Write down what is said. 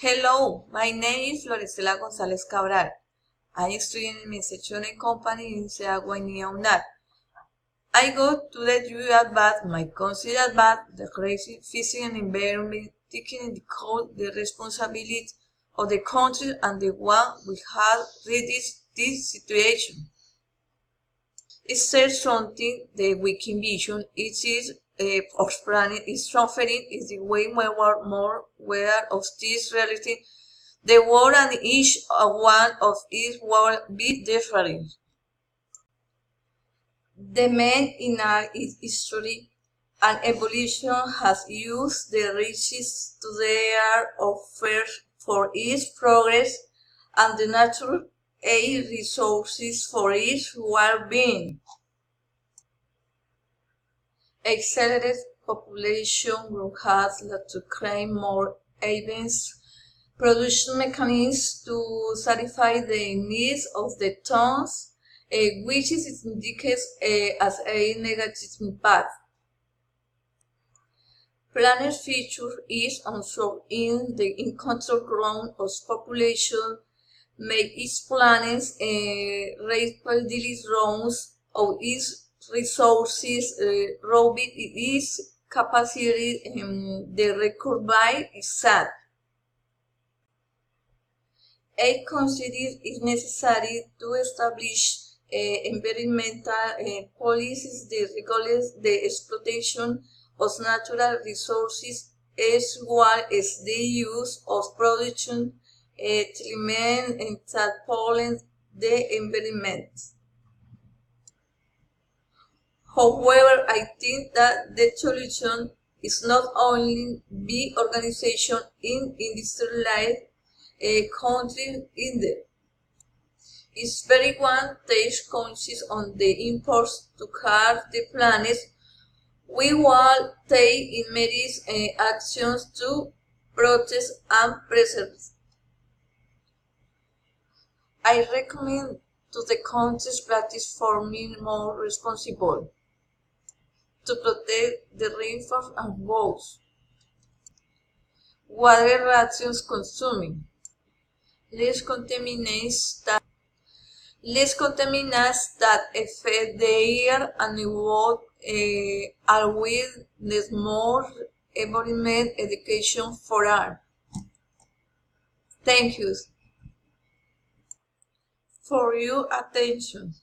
Hello, my name is Florecela González Cabral. I study in Administration and Company in Guinea UNAD. I go to the U advance my consider that the crazy physical and environment taking into account the responsibility of the country and the one we have reached this situation. Is there something the weakening vision is of planning is suffering is the way we were more aware of this reality. The world and each one of it will be different. The man in our history and evolution has used the riches to their offer for its progress and the natural aid resources for its well-being. Accelerated population growth has led to create more advanced production mechanisms to satisfy the needs of the towns, which is indicated as a negative impact. Planet future is also in the uncontrolled growth of population, make its planets rapidly run of its resources, robbing its capacity. The record by is sad. I consider it necessary to establish environmental policies that regulate the exploitation of natural resources as well as the use of production elements that pollute the environment. However, I think that the solution is not only big organization in industrial life, a country in there. It's very one takes conscious on the imports to carve the planet. We will take immediate actions to protect and preserve. I recommend to the countries practice farming more responsible to protect the rainforest and woods. Water rations consuming. Less contaminants that affect the air and the water are with the more environment education for all. Thank you for your attention.